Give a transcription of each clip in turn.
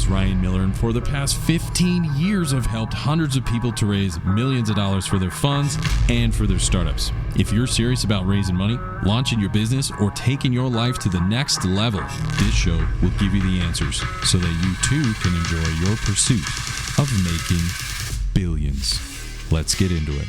host, Ryan Miller, and for the past 15 years, I've helped hundreds of people to raise millions of dollars for their funds and for their startups. If you're serious about raising money, launching your business, or taking your life to the next level, this show will give you the answers so that you too can enjoy your pursuit of making billions. Let's get into it.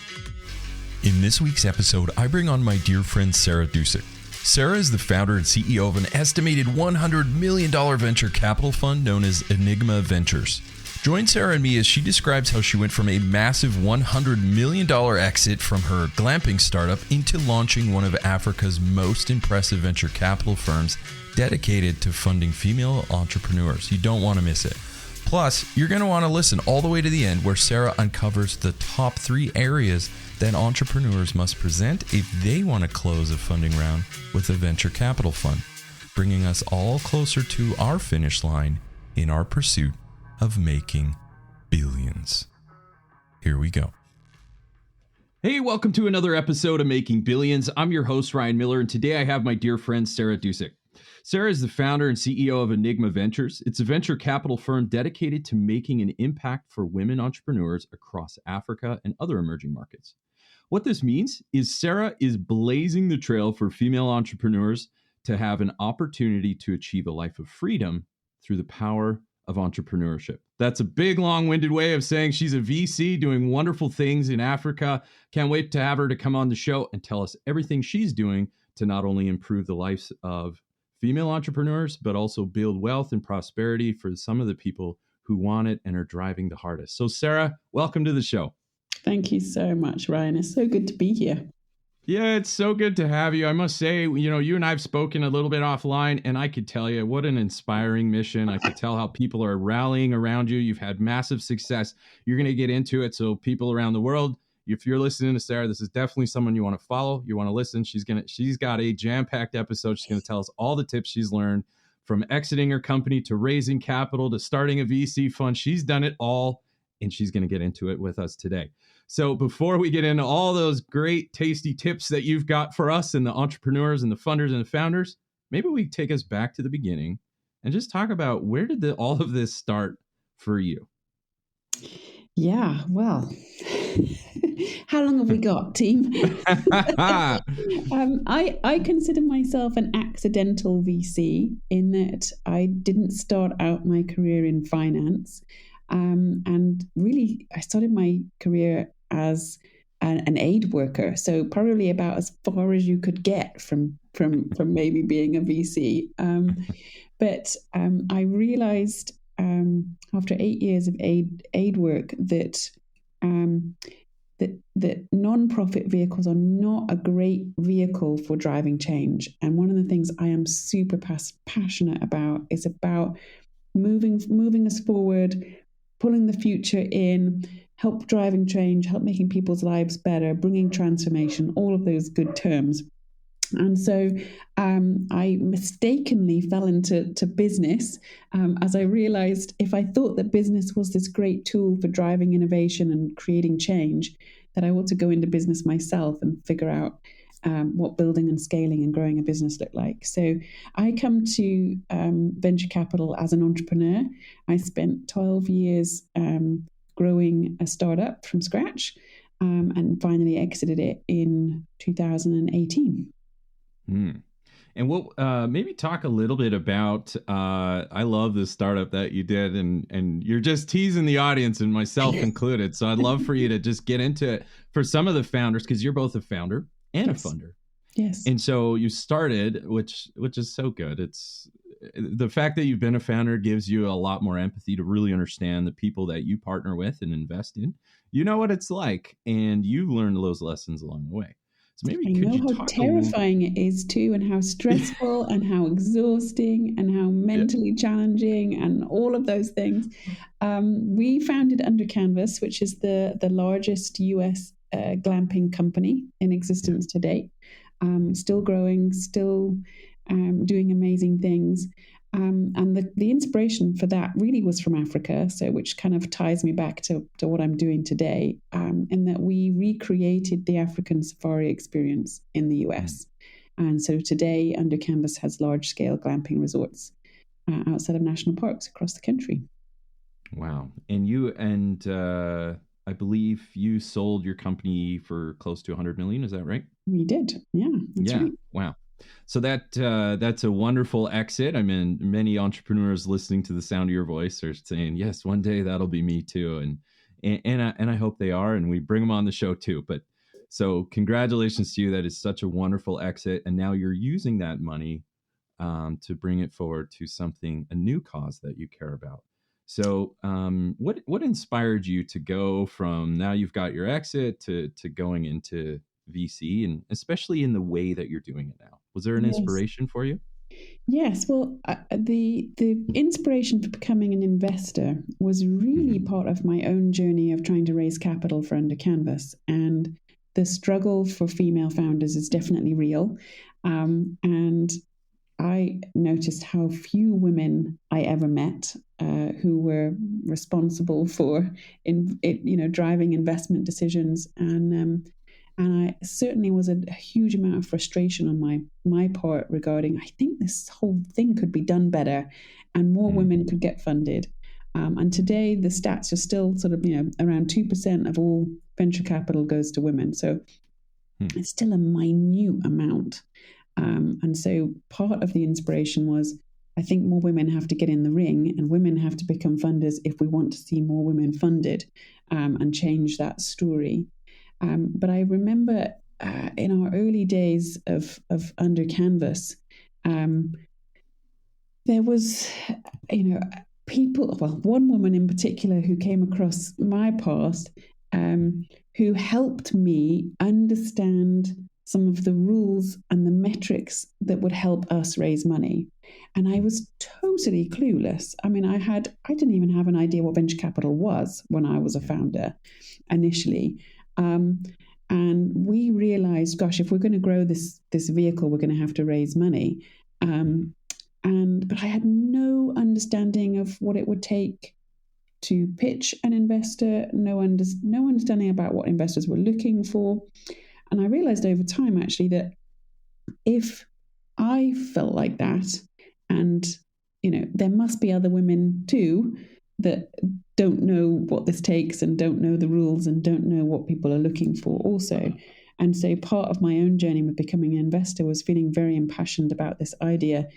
In this week's episode, I bring on my dear friend Sarah Dusek. Sarah is the founder and CEO of an estimated $100 million venture capital fund known as Enygma Ventures. Join Sarah and me as she describes how she went from a massive $100 million exit from her glamping startup into launching one of Africa's most impressive venture capital firms dedicated to funding female entrepreneurs. You don't want to miss it. Plus, you're going to want to listen all the way to the end where Sarah uncovers the top 3 areas that entrepreneurs must present if they want to close a funding round with a venture capital fund, bringing us all closer to our finish line in our pursuit of making billions. Here we go. Hey, welcome to another episode of Making Billions. I'm your host, Ryan Miller, and today I have my dear friend, Sarah Dusek. Sarah is the founder and CEO of Enygma Ventures. It's a venture capital firm dedicated to making an impact for women entrepreneurs across Africa and other emerging markets. What this means is Sarah is blazing the trail for female entrepreneurs to have an opportunity to achieve a life of freedom through the power of entrepreneurship. That's a big, long-winded way of saying she's a VC doing wonderful things in Africa. Can't wait to have her to come on the show and tell us everything she's doing to not only improve the lives of female entrepreneurs, but also build wealth and prosperity for some of the people who want it and are driving the hardest. So Sarah, welcome to the show. Thank you so much, Ryan. It's so good to be here. Yeah, it's so good to have you. I must say, you and I have spoken a little bit offline, and I could tell you what an inspiring mission. I could tell how people are rallying around you. You've had massive success. You're going to get into it. So people around the world, if you're listening to Sarah, this is definitely someone you want to follow. You want to listen. She's got a jam-packed episode. She's going to tell us all the tips she's learned from exiting her company to raising capital to starting a VC fund. She's done it all, and she's going to get into it with us today. So before we get into all those great, tasty tips that you've got for us and the entrepreneurs and the funders and the founders, maybe we take us back to the beginning and just talk about where did all of this start for you? Yeah, well, how long have we got, team? I consider myself an accidental VC in that I didn't start out my career in finance. And really, I started my career as an aid worker, so probably about as far as you could get from maybe being a VC. But I realized after 8 years of aid work that non-profit vehicles are not a great vehicle for driving change. And one of the things I am super passionate about is about moving us forward, pulling the future in, help driving change, help making people's lives better, bringing transformation, all of those good terms. And so I mistakenly fell into business as I realized if I thought that business was this great tool for driving innovation and creating change, that I ought to go into business myself and figure out what building and scaling and growing a business look like. So I come to venture capital as an entrepreneur. I spent 12 years growing a startup from scratch and finally exited it in 2018. And we'll maybe talk a little bit about, I love this startup that you did, and you're just teasing the audience and myself included. So I'd love for you to just get into it for some of the founders, because you're both a founder and a funder. Yes. And so you started, which is so good. It's the fact that you've been a founder gives you a lot more empathy to really understand the people that you partner with and invest in. You know what it's like, and you've learned those lessons along the way. So maybe I know how terrifying it is too, and how stressful and how exhausting and how mentally challenging and all of those things. We founded Under Canvas, which is the largest US glamping company in existence to date. Still growing, still doing amazing things. And the inspiration for that really was from Africa, so which kind of ties me back to what I'm doing today, in that we recreated the African safari experience in the US. And so today, Under Canvas has large-scale glamping resorts outside of national parks across the country. Wow. And I believe you sold your company for close to 100 million. Is that right? We did. Yeah, that's Yeah. right. Wow. So that's a wonderful exit. I mean, many entrepreneurs listening to the sound of your voice are saying, "Yes, one day that'll be me too." And I hope they are, and we bring them on the show too. But so congratulations to you. That is such a wonderful exit, and now you're using that money to bring it forward to a new cause that you care about. So, what inspired you to go from now you've got your exit to going into VC, and especially in the way that you're doing it now? Was there an Yes. inspiration for you? Yes, well, the inspiration for becoming an investor was really Hmm. part of my own journey of trying to raise capital for Under Canvas, and the struggle for female founders is definitely real. And I noticed how few women I ever met who were responsible for, driving investment decisions, and I certainly was a huge amount of frustration on my part regarding. I think this whole thing could be done better, and more Hmm. women could get funded. And today the stats are still sort of around 2% of all venture capital goes to women. So Hmm. it's still a minute amount. And so part of the inspiration was, I think more women have to get in the ring, and women have to become funders if we want to see more women funded, and change that story. But I remember in our early days of Under Canvas, um, there was, people, well, one woman in particular who came across my past, who helped me understand some of the rules and the metrics that would help us raise money. And I was totally clueless. I mean, I didn't even have an idea what venture capital was when I was a Yeah. founder initially. And we realized, gosh, if we're going to grow this vehicle, we're going to have to raise money. Um, but I had no understanding of what it would take to pitch an investor, no understanding about what investors were looking for. And I realized over time actually that if I felt like that, and there must be other women too that don't know what this takes and don't know the rules and don't know what people are looking for also. And so part of my own journey with becoming an investor was feeling very impassioned about this idea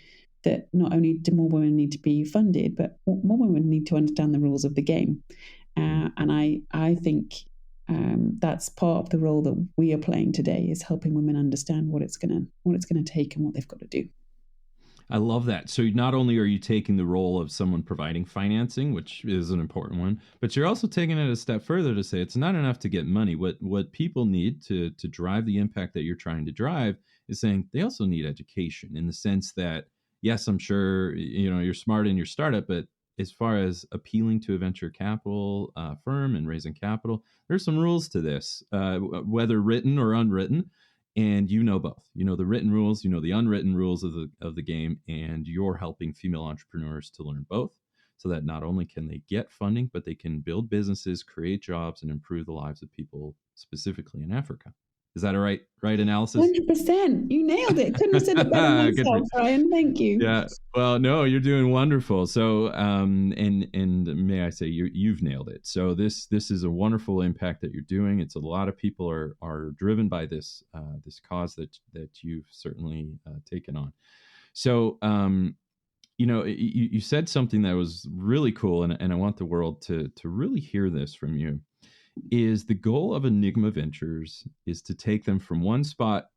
that not only do more women need to be funded, but more women need to understand the rules of the game. And I think that's part of the role that we are playing today, is helping women understand what it's gonna take and what they've got to do. I love that. So not only are you taking the role of someone providing financing, which is an important one, but you're also taking it a step further to say it's not enough to get money. What people need to drive the impact that you're trying to drive is saying they also need education, in the sense that, yes, I'm sure you're smart in your startup, but as far as appealing to a venture capital firm and raising capital, there's some rules to this, whether written or unwritten, and both. The written rules, the unwritten rules of the game, and you're helping female entrepreneurs to learn both, so that not only can they get funding, but they can build businesses, create jobs, and improve the lives of people, specifically in Africa. Is that a right analysis? 100%. You nailed it. Couldn't have said it better Good for you. myself, Ryan. Thank you. Yeah. Well, no, you're doing wonderful. So, and may I say, you've nailed it. So this is a wonderful impact that you're doing. It's a lot of people are driven by this cause that you've certainly taken on. So, you said something that was really cool, and I want the world to really hear this from you. Is the goal of Enygma Ventures is to take them from one spot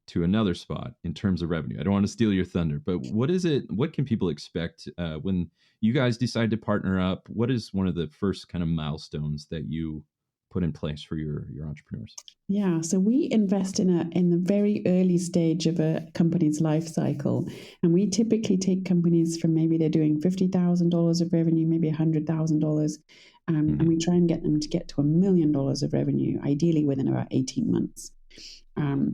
to another spot in terms of revenue? I don't want to steal your thunder, but what is it? What can people expect when you guys decide to partner up? What is one of the first kind of milestones that you put in place for your entrepreneurs? Yeah, so we invest in the very early stage of a company's life cycle, and we typically take companies from, maybe they're doing $50,000 of revenue, maybe $100,000, and we try and get them to get to $1 million of revenue, ideally within about 18 months.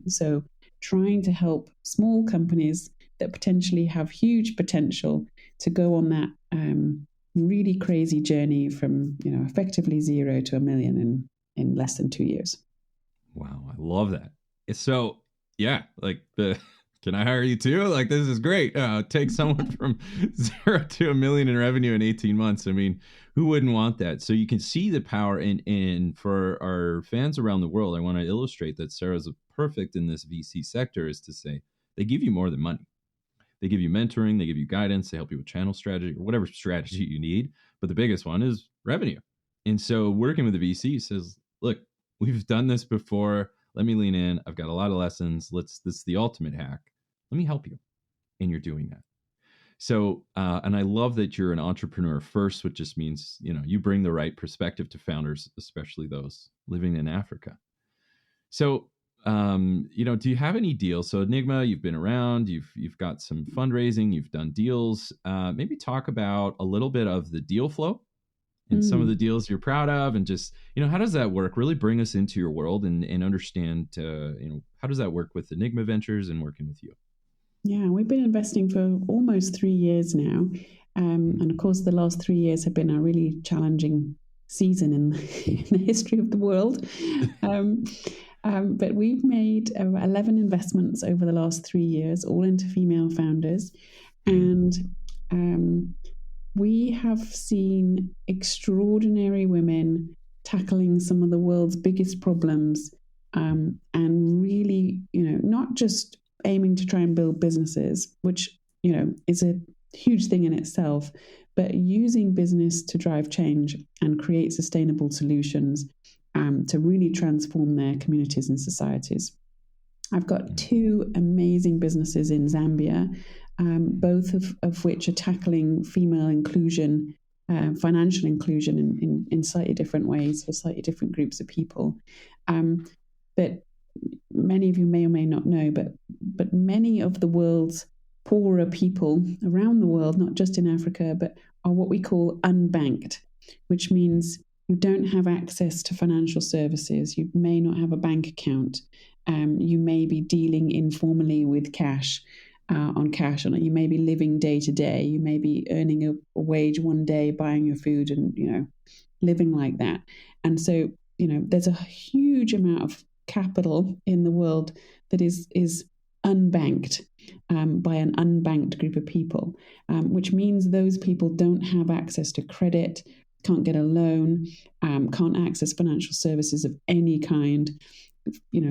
So trying to help small companies that potentially have huge potential to go on that really crazy journey from effectively zero to $1 million in less than 2 years. Wow, I love that. So yeah, like the Can I hire you too? Like, this is great. Take someone from 0 to $1 million in revenue in 18 months. I mean, who wouldn't want that? So you can see the power in for our fans around the world. I want to illustrate that Sarah's perfect in this VC sector is to say they give you more than money. They give you mentoring, they give you guidance, they help you with channel strategy or whatever strategy you need. But the biggest one is revenue. And so working with the VC says, look, we've done this before. Let me lean in. I've got a lot of lessons. This is the ultimate hack. Let me help you. And you're doing that. So, and I love that you're an entrepreneur first, which just means, you bring the right perspective to founders, especially those living in Africa. So, do you have any deals? So Enygma, you've been around, you've got some fundraising, you've done deals. Maybe talk about a little bit of the deal flow and some of the deals you're proud of, and just, how does that work? Really bring us into your world and understand, how does that work with Enygma Ventures and working with you? Yeah, we've been investing for almost 3 years now. And of course, the last 3 years have been a really challenging season in the history of the world. But we've made 11 investments over the last 3 years, all into female founders. And we have seen extraordinary women tackling some of the world's biggest problems, and really, not just aiming to try and build businesses, which, is a huge thing in itself, but using business to drive change and create sustainable solutions to really transform their communities and societies. I've got 2 amazing businesses in Zambia, both of which are tackling female inclusion, financial inclusion in slightly different ways for slightly different groups of people. But many of you may or may not know, but many of the world's poorer people around the world, not just in Africa, but are what we call unbanked, which means you don't have access to financial services. You may not have a bank account. You may be dealing informally with cash, on cash, and you may be living day to day. You may be earning a wage one day, buying your food, and living like that. And so there's a huge amount of capital in the world that is unbanked by an unbanked group of people, which means those people don't have access to credit, can't get a loan, can't access financial services of any kind,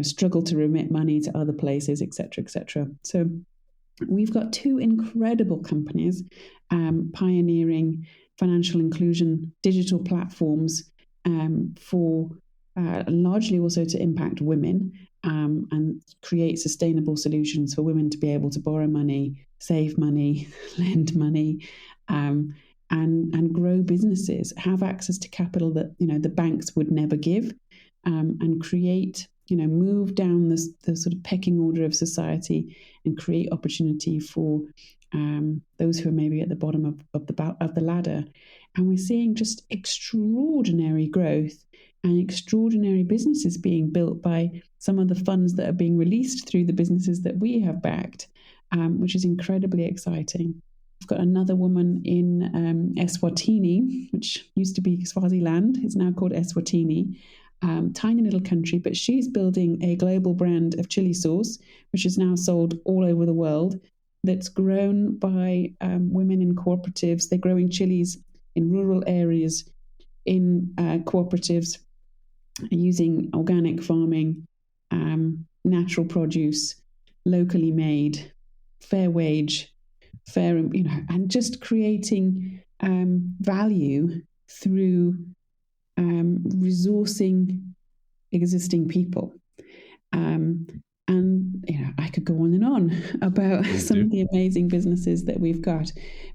struggle to remit money to other places, etc., etc. So we've got 2 incredible companies pioneering financial inclusion digital platforms for largely also to impact women and create sustainable solutions for women to be able to borrow money, save money, lend money, and grow businesses, have access to capital that the banks would never give, and create, move down the sort of pecking order of society and create opportunity for those who are maybe at the bottom of the ladder. And we're seeing just extraordinary growth and extraordinary businesses being built by some of the funds that are being released through the businesses that we have backed, which is incredibly exciting. We've got another woman in Eswatini, which used to be Swaziland. It's now called Eswatini. Tiny little country, but she's building a global brand of chili sauce, which is now sold all over the world, that's grown by women in cooperatives. They're growing chilies in rural areas in cooperatives using organic farming, natural produce, locally made, fair wage, and just creating value through resourcing existing people. And I could go on and on about some of the amazing businesses that we've got,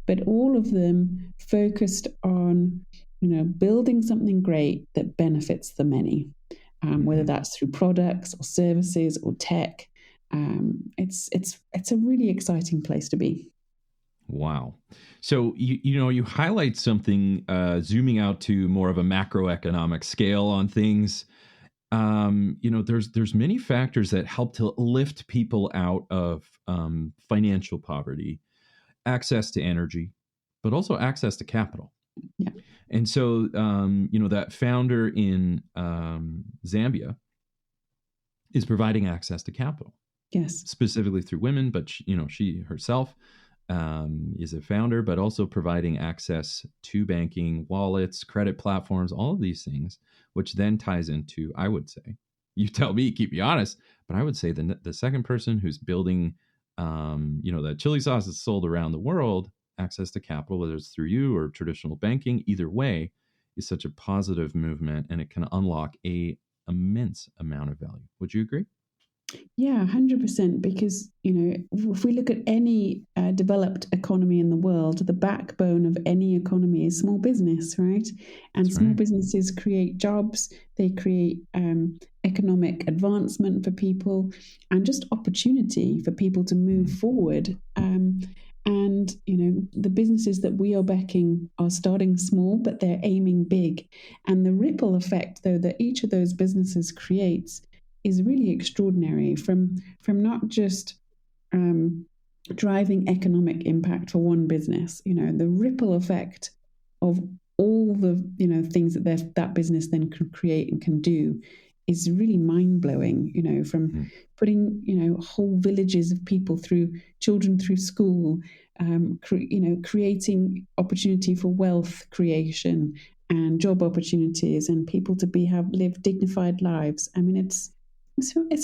but all of them focused on building something great that benefits the many, whether that's through products or services or tech. It's a really exciting place to be. Wow. So, you highlight something, zooming out to more of a macroeconomic scale on things. There's many factors that help to lift people out of financial poverty, access to energy, but also access to capital. Yeah. And so, that founder in Zambia is providing access to capital. Yes. specifically through women, but she herself is a founder, but also providing access to banking, wallets, credit platforms, all of these things, which then ties into, I would say, you tell me, keep me honest, but I would say the second person who's building, that chili sauce that's sold around the world, access to capital, whether it's through you or traditional banking, either way, is such a positive movement, and it can unlock a immense amount of value. Would you agree? Yeah, 100%. Because, if we look at any developed economy in the world, the backbone of any economy is small business, right? And That's small right. businesses create jobs, they create economic advancement for people, and just opportunity for people to move forward. And, the businesses that we are backing are starting small, but they're aiming big. And the ripple effect, though, that each of those businesses creates is really extraordinary, from not just driving economic impact for one business. The ripple effect of all the things that that business then can create and can do is really mind-blowing. From putting whole villages of people children through school, creating opportunity for wealth creation and job opportunities, and people to live dignified lives. I mean, it's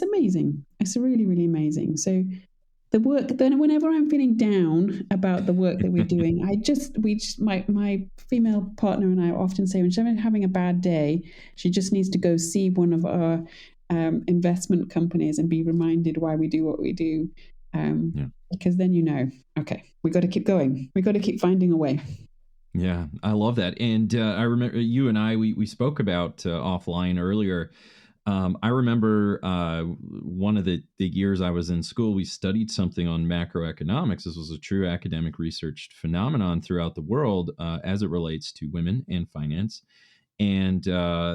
amazing. It's really, really amazing. So the work, then whenever I'm feeling down about the work that we're doing, my female partner and I often say, when she's having a bad day, she just needs to go see one of our investment companies and be reminded why we do what we do. Because then, okay, we got to keep going. We got to keep finding a way. Yeah, I love that. And I remember you and I, we spoke about offline earlier. I remember one of the years I was in school, we studied something on macroeconomics. This was a true academic research phenomenon throughout the world as it relates to women and finance. And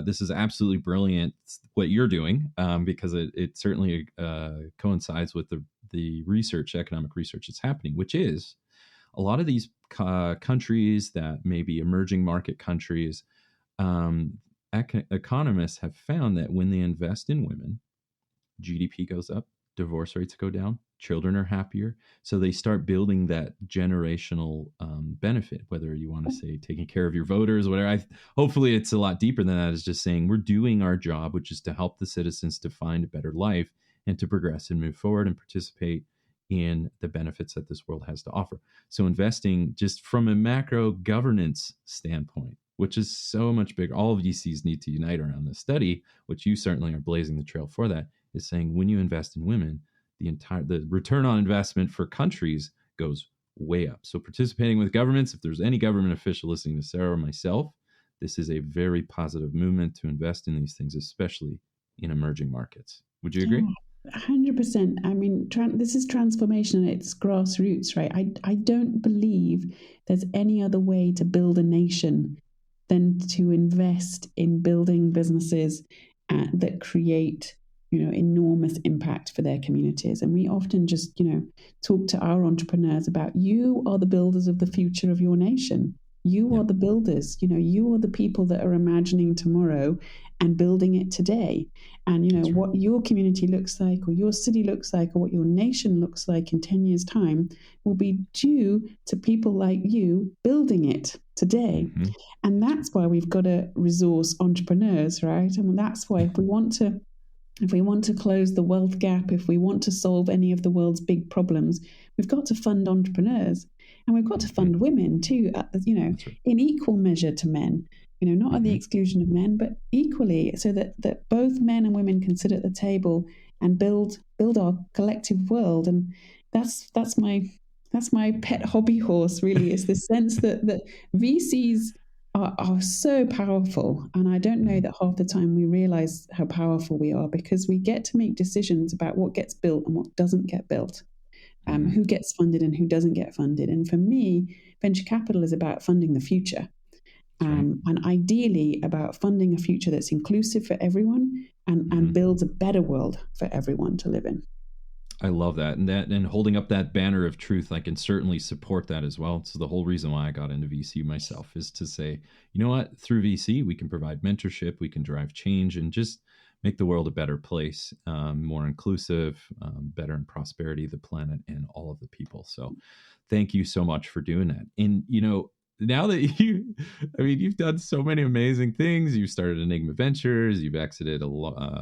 this is absolutely brilliant what you're doing, because it certainly coincides with the research, economic research that's happening, which is a lot of these countries that may be emerging market countries, economists have found that when they invest in women, GDP goes up, divorce rates go down, children are happier. So they start building that generational benefit, whether you want to say taking care of your voters, whatever. Hopefully it's a lot deeper than that. It's just saying we're doing our job, which is to help the citizens to find a better life and to progress and move forward and participate in the benefits that this world has to offer. So investing just from a macro governance standpoint, which is so much bigger, all VCs need to unite around this study, which you certainly are blazing the trail for, that is saying when you invest in women, the return on investment for countries goes way up. So participating with governments, if there's any government official listening to Sarah or myself, this is a very positive movement to invest in these things, especially in emerging markets. Would you agree? 100%. I mean, this is transformation at its grassroots, right? I don't believe there's any other way to build a nation than to invest in building businesses that create, enormous impact for their communities. And we often just, talk to our entrepreneurs about, you are the builders of the future of your nation. You are the builders. You are the people that are imagining tomorrow and building it today. And what your community looks like, or your city looks like, or what your nation looks like in 10 years' time will be due to people like you building it today. Mm-hmm. And that's why we've got to resource entrepreneurs, right? And that's why if we want to close the wealth gap, if we want to solve any of the world's big problems, we've got to fund entrepreneurs. And we've got to fund women too, in equal measure to men, not at the exclusion of men, but equally, so that both men and women can sit at the table and build our collective world. And that's my pet hobby horse, really, is the sense that VCs are so powerful. And I don't know that half the time we realize how powerful we are, because we get to make decisions about what gets built and what doesn't get built. Who gets funded and who doesn't get funded. And for me, venture capital is about funding the future, and ideally about funding a future that's inclusive for everyone and builds a better world for everyone to live in. I love that. And holding up that banner of truth, I can certainly support that as well. So the whole reason why I got into VC myself is to say, you know what, through VC, we can provide mentorship, we can drive change, and just make the world a better place, more inclusive, better in prosperity, the planet, and all of the people. So thank you so much for doing that. And, now that you've done so many amazing things. You started Enygma Ventures, you've exited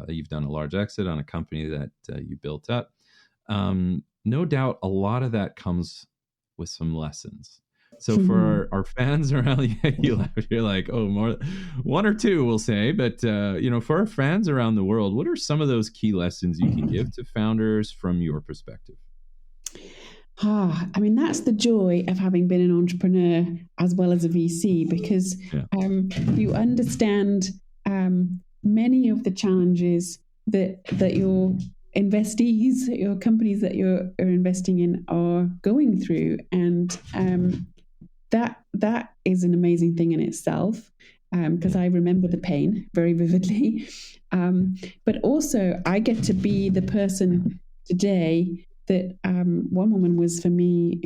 you've done a large exit on a company that you built up. No doubt a lot of that comes with some lessons. So for our fans around, you're like, oh, more one or two, we'll say. But, for our fans around the world, what are some of those key lessons you can give to founders from your perspective? That's the joy of having been an entrepreneur as well as a VC, because you understand many of the challenges that your investees, your companies that you're investing in are going through. And that is an amazing thing in itself, because I remember the pain very vividly. But also I get to be the person today that one woman was for me,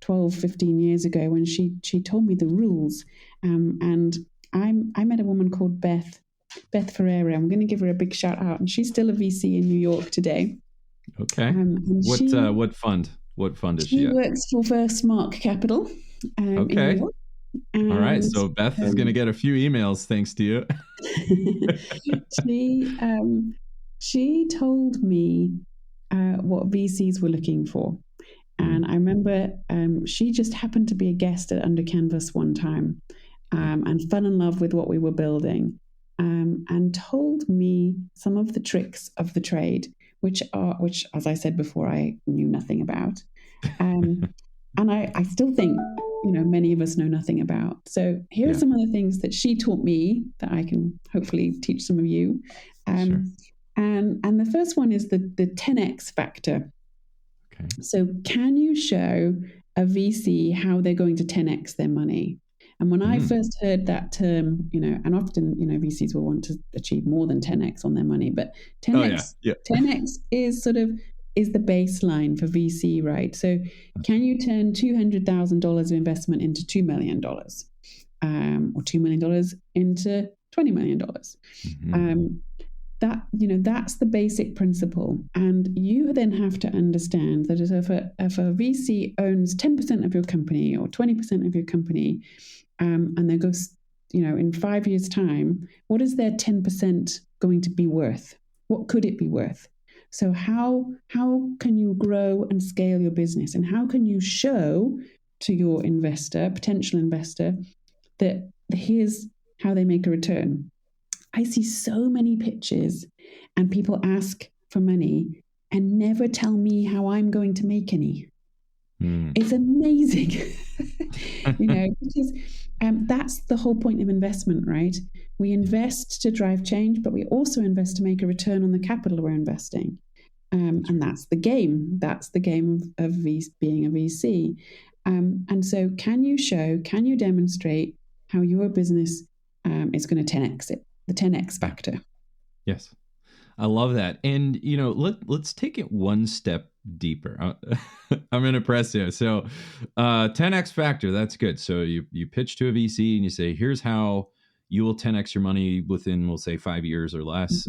12, 15 years ago, when she told me the rules. And I met a woman called Beth Ferreira. I'm going to give her a big shout out. And she's still a VC in New York today. Okay. What fund? What fund is she at? She works for First Mark Capital. In New York. All right. So Beth is going to get a few emails thanks to you. She told me what VCs were looking for. And I remember she just happened to be a guest at Under Canvas one time, and fell in love with what we were building, and told me some of the tricks of the trade, which, as I said before, I knew nothing about. And I still think, many of us know nothing about. So here are some of the things that she taught me that I can hopefully teach some of you. Sure. And the first one is the 10x factor. Okay. So can you show a VC how they're going to 10x their money? And when I first heard that term, and often, VCs will want to achieve more than 10x on their money, but 10x, 10x is is the baseline for VC, right? So can you turn $200,000 of investment into $2 million, or $2 million into $20 million? That's the basic principle. And you then have to understand that if a VC owns 10% of your company or 20% of your company, and they go, in 5 years' time, what is their 10% going to be worth? What could it be worth? So how can you grow and scale your business? And how can you show to your potential investor, that here's how they make a return? I see so many pitches and people ask for money and never tell me how I'm going to make any. It's amazing, because that's the whole point of investment, right? We invest to drive change, but we also invest to make a return on the capital we're investing. And that's the game. That's the game of being a VC. And so can you demonstrate how your business is going to 10x it? The 10x factor. Yes. I love that. And, let's take it one step deeper. I'm going to press here. So 10x factor, that's good. So you pitch to a VC and you say, here's how you will 10x your money within, we'll say 5 years or less.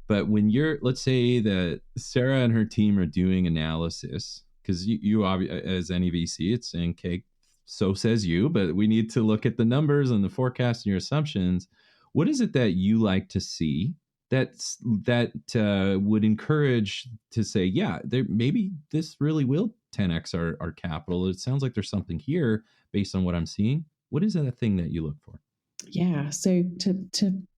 But when let's say that Sarah and her team are doing analysis, because you as any VC, it's saying, okay, so says you, but we need to look at the numbers and the forecast and your assumptions. What is it that you like to see that would encourage to say, yeah, maybe this really will 10x our capital? It sounds like there's something here based on what I'm seeing. What is that thing that you look for? Yeah, so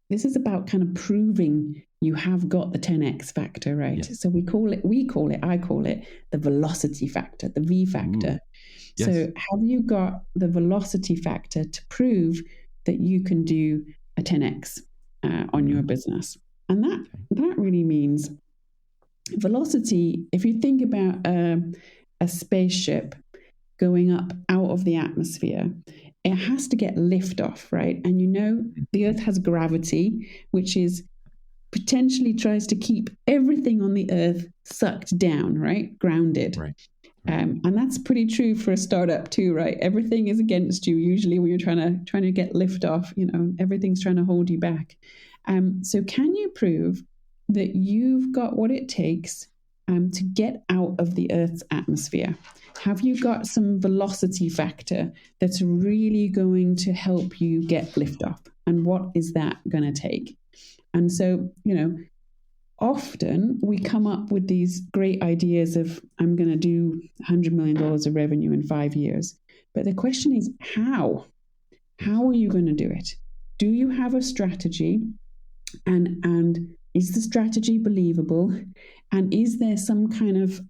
this is about kind of proving you have got the 10x factor, right? Yes. So I call it the velocity factor, the V factor. Yes. So have you got the velocity factor to prove that you can do a 10x on your business? And that really means velocity. If you think about a spaceship going up out of the atmosphere, it has to get lift off, right? And the Earth has gravity, which is potentially tries to keep everything on the Earth sucked down, right? Grounded. Right. And that's pretty true for a startup too, right? Everything is against you. Usually when you're trying to get lift off, everything's trying to hold you back. So can you prove that you've got what it takes to get out of the Earth's atmosphere? Have you got some velocity factor that's really going to help you get liftoff? And what is that going to take? And so, often we come up with these great ideas of, I'm going to do $100 million of revenue in 5 years. But the question is, how? How are you going to do it? Do you have a strategy? And is the strategy believable? And is there some kind of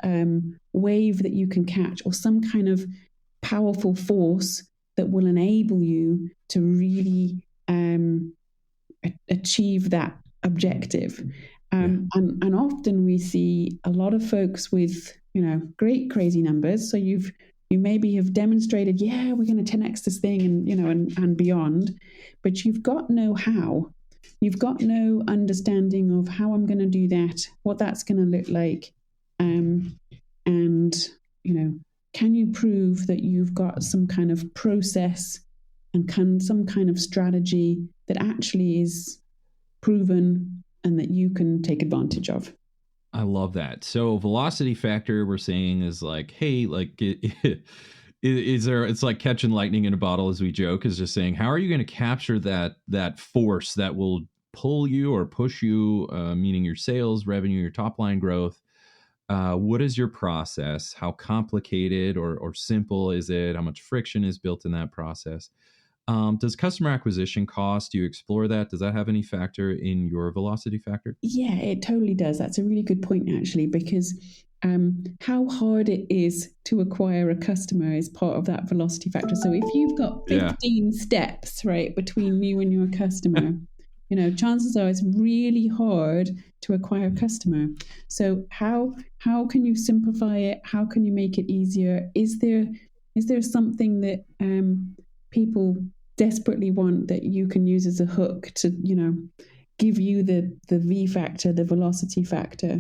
wave that you can catch, or some kind of powerful force that will enable you to really achieve that objective? And often we see a lot of folks with, great crazy numbers. So you maybe have demonstrated, we're going to 10x this thing and beyond, but you've got no how. You've got no understanding of how I'm going to do that, what that's going to look like. And, can you prove that you've got some kind of process and some kind of strategy that actually is proven and that you can take advantage of? I love that. So velocity factor, we're saying, is like, hey, like, is there? It's like catching lightning in a bottle, as we joke. Is just saying, how are you going to capture that force that will pull you or push you, meaning your sales, revenue, your top line growth? What is your process? How complicated or simple is it? How much friction is built in that process? Does customer acquisition cost? Do you explore that? Does that have any factor in your velocity factor? Yeah, it totally does. That's a really good point, actually, because how hard it is to acquire a customer is part of that velocity factor. So if you've got 15 steps, right, between you and your customer, chances are it's really hard to acquire a customer. So how can you simplify it? How can you make it easier? Is there something that people desperately want that you can use as a hook to, give you the V factor, the velocity factor?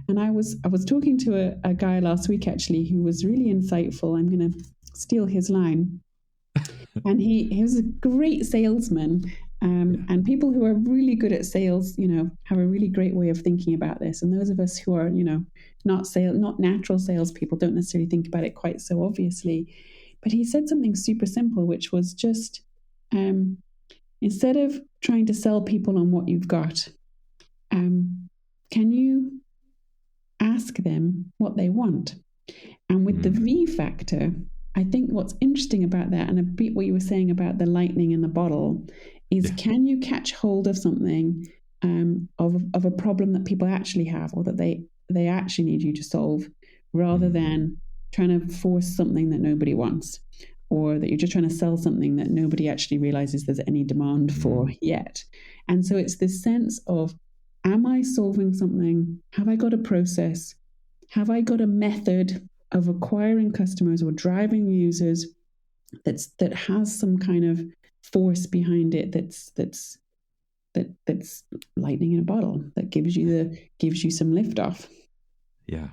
And I was talking to a guy last week, actually, who was really insightful. I'm going to steal his line. And he was a great salesman. And people who are really good at sales, have a really great way of thinking about this. And those of us who are, not natural salespeople don't necessarily think about it quite so obviously. But he said something super simple, which was just, instead of trying to sell people on what you've got, can you ask them what they want? And with the V factor, I think what's interesting about that, and a bit what you were saying about the lightning in the bottle, is can you catch hold of something, of a problem that people actually have, or that they actually need you to solve, rather than trying to force something that nobody wants, or that you're just trying to sell something that nobody actually realizes there's any demand for yet. And so it's this sense of, am I solving something? Have I got a process? Have I got a method of acquiring customers or driving users that has some kind of force behind it, that's lightning in a bottle, that gives you some liftoff? Yeah.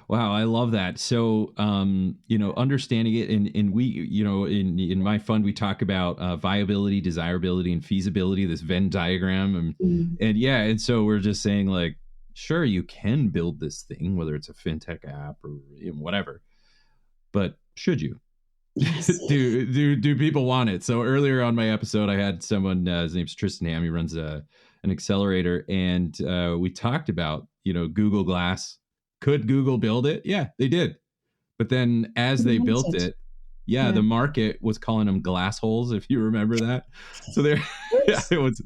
Wow, I love that. So, understanding it, and we, in my fund, we talk about viability, desirability, and feasibility, this Venn diagram. And so we're just saying, like, sure, you can build this thing, whether it's a fintech app or whatever, but should you? Yes. do people want it? So earlier on my episode, I had someone, his name's Tristan Ham, he runs an accelerator, and we talked about, Google Glass. Could Google build it? Yeah, they did. But then as they built it, the market was calling them glass holes, if you remember that. So there, it was.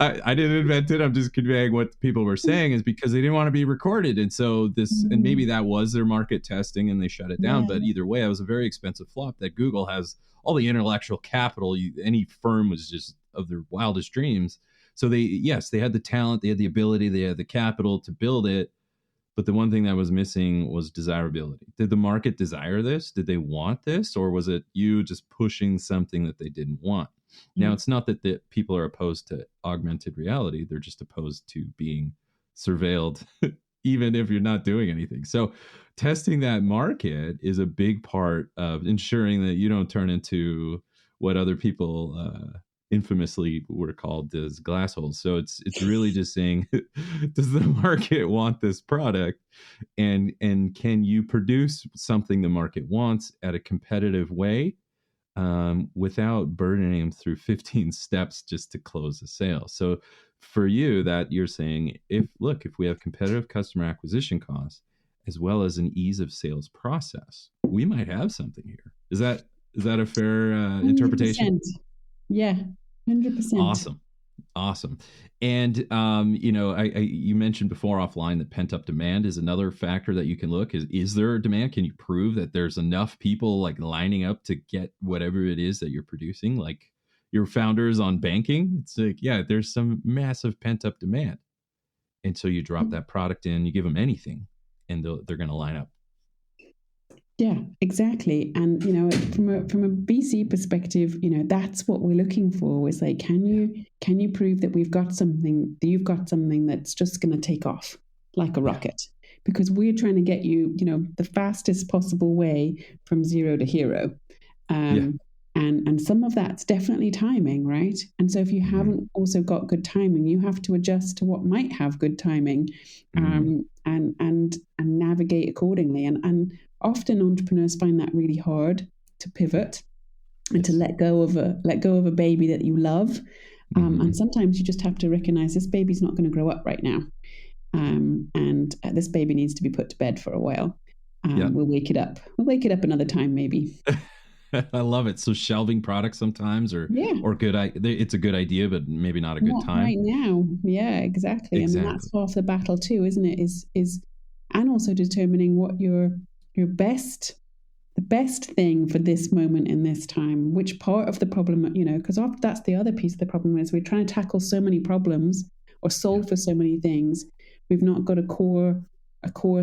I didn't invent it. I'm just conveying what people were saying, is because they didn't want to be recorded. And so and maybe that was their market testing and they shut it down. But either way, it was a very expensive flop that Google has all the intellectual capital. Any firm was just of their wildest dreams. So they had the talent, they had the ability, they had the capital to build it. But the one thing that was missing was desirability. Did the market desire this? Did they want this? Or was it you just pushing something that they didn't want? Now, it's not that the people are opposed to augmented reality. They're just opposed to being surveilled, even if you're not doing anything. So testing that market is a big part of ensuring that you don't turn into what other people infamously were called as glass holes. So it's really just saying, does the market want this product, and can you produce something the market wants at a competitive way, without burdening them through 15 steps just to close the sale. So for you, that you're saying, if we have competitive customer acquisition costs as well as an ease of sales process, we might have something here. Is that a fair interpretation? 100%. Yeah, 100%. Awesome. And you mentioned before offline that pent up demand is another factor that you can look. Is there a demand? Can you prove that there's enough people like lining up to get whatever it is that you're producing? Like your founders on banking, it's like, yeah, there's some massive pent up demand. And so you drop that product in, you give them anything, and they're going to line up. Yeah, exactly. And, from a VC perspective, that's what we're looking for, is like, can you prove that you've got something that's just going to take off like a rocket? Because we're trying to get you, the fastest possible way from zero to hero. And some of that's definitely timing, right? And so if you haven't also got good timing, you have to adjust to what might have good timing, and navigate accordingly. And often entrepreneurs find that really hard to pivot and to let go of a baby that you love. And sometimes you just have to recognize this baby's not going to grow up right now. And this baby needs to be put to bed for a while. We'll wake it up. We'll wake it up another time, maybe. I love it. So shelving products sometimes, or good. It's a good idea, but maybe not a good time right now. Yeah, exactly. And that's half the battle too, isn't it? Is and also determining what your best, the best thing for this moment in this time. Which part of the problem, because often that's the other piece of the problem, is we're trying to tackle so many problems or solve for so many things. We've not got a core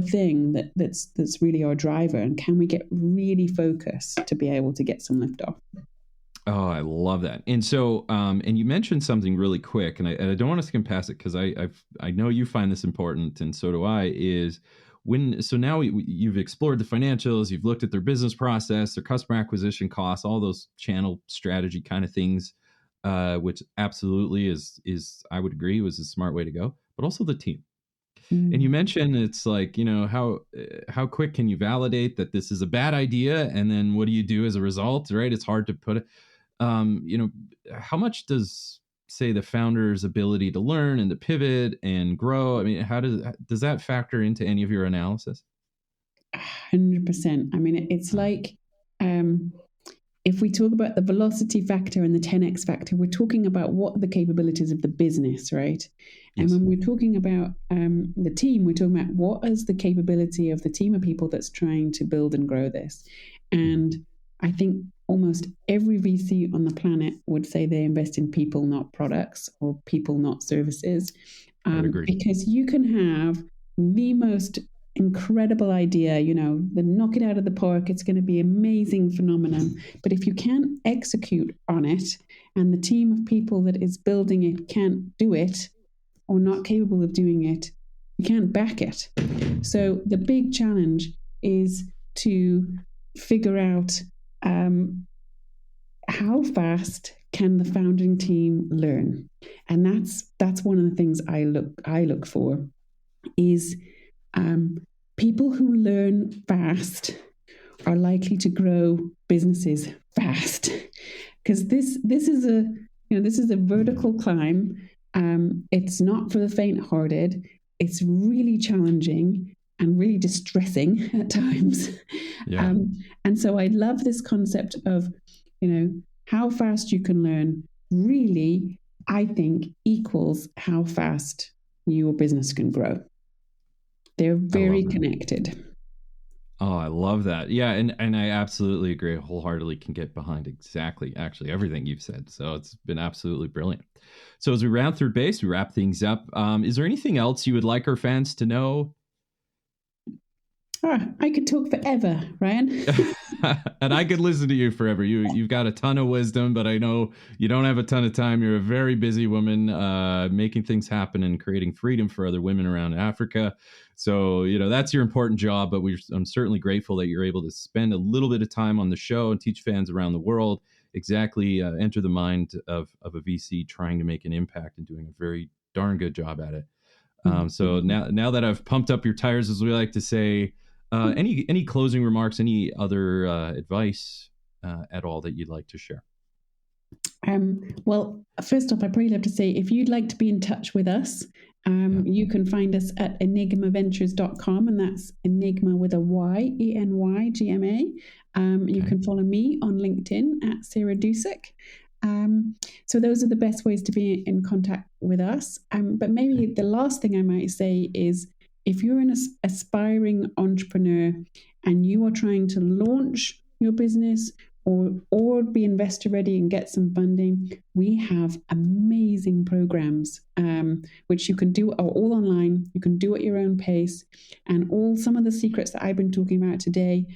thing that's really our driver. And can we get really focused to be able to get some lift off? Oh, I love that. And so, and you mentioned something really quick, and I don't want to skim past it, because I know you find this important, and so do I. So now you've explored the financials, you've looked at their business process, their customer acquisition costs, all those channel strategy kind of things, which absolutely is I would agree was a smart way to go, but also the team. And you mentioned it's like, how quick can you validate that this is a bad idea? And then what do you do as a result, right? It's hard to put it, how much does, say, the founder's ability to learn and to pivot and grow? I mean, how does that factor into any of your analysis? 100%. I mean, it's like, if we talk about the velocity factor and the 10x factor, we're talking about what are the capabilities of the business, right? Yes. And when we're talking about the team, we're talking about what is the capability of the team of people that's trying to build and grow this. And I think almost every VC on the planet would say they invest in people, not products, or people, not services. Because you can have the most incredible idea, then knock it out of the park. It's going to be amazing phenomenon. But if you can't execute on it, and the team of people that is building it can't do it, or not capable of doing it, you can't back it. So the big challenge is to figure out how fast can the founding team learn. And that's one of the things I look for is people who learn fast are likely to grow businesses fast, because this is a vertical climb. It's not for the faint-hearted. It's really challenging and really distressing at times. Yeah. And so I love this concept of, how fast you can learn really, I think, equals how fast your business can grow. They're very connected. Oh, I love that. Yeah, and I absolutely agree. Wholeheartedly can get behind actually everything you've said. So it's been absolutely brilliant. So as we round through base, we wrap things up. Is there anything else you would like our fans to know? I could talk forever, Ryan. And I could listen to you forever. You've got a ton of wisdom, but I know you don't have a ton of time. You're a very busy woman, making things happen and creating freedom for other women around Africa. So, that's your important job, but I'm certainly grateful that you're able to spend a little bit of time on the show and teach fans around the world. exactly enter the mind of a VC trying to make an impact and doing a very darn good job at it. So now that I've pumped up your tires, as we like to say, any closing remarks, any other advice at all that you'd like to share? Well, first off, I'd probably have to say, if you'd like to be in touch with us, you can find us at enygmaventures.com, and that's Enygma with a Y, ENYGMA. You can follow me on LinkedIn at Sarah Dusek. So those are the best ways to be in contact with us. But maybe the last thing I might say is, if you're an aspiring entrepreneur and you are trying to launch your business or be investor ready and get some funding, we have amazing programs which you can do, are all online. You can do at your own pace, and some of the secrets that I've been talking about today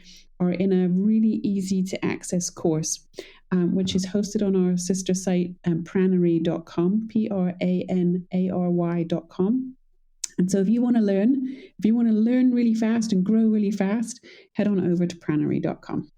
are in a really easy to access course, which is hosted on our sister site, pranary.com, PRANARY.com. And so if you want to learn really fast and grow really fast, head on over to pranary.com.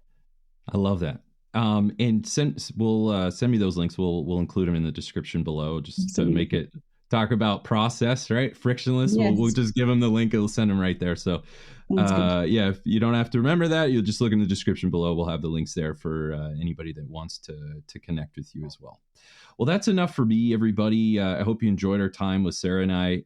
I love that. And send me those links. We'll include them in the description below, just to make it talk about process, right? Frictionless. Yes. We'll just give them the link. It'll send them right there. So if you don't have to remember that, you'll just look in the description below. We'll have the links there for anybody that wants to connect with you as well. Well, that's enough for me, everybody. I hope you enjoyed our time with Sarah and I.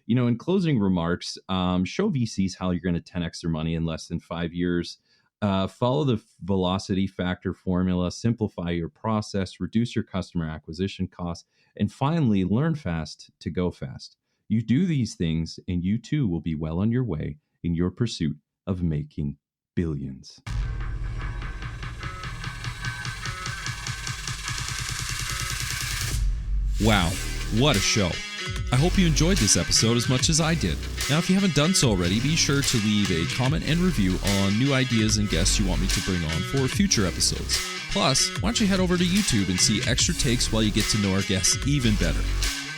In closing remarks, show VCs how you're going to 10x their money in less than 5 years. Follow the velocity factor formula, simplify your process, reduce your customer acquisition costs, and finally, learn fast to go fast. You do these things, and you too will be well on your way in your pursuit of making billions. Wow, what a show. I hope you enjoyed this episode as much as I did. Now, if you haven't done so already, be sure to leave a comment and review on new ideas and guests you want me to bring on for future episodes. Plus, why don't you head over to YouTube and see extra takes while you get to know our guests even better.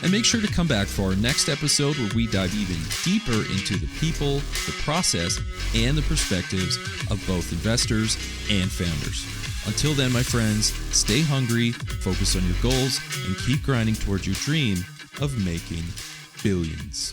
And make sure to come back for our next episode where we dive even deeper into the people, the process, and the perspectives of both investors and founders. Until then, my friends, stay hungry, focus on your goals, and keep grinding towards your dream of making billions.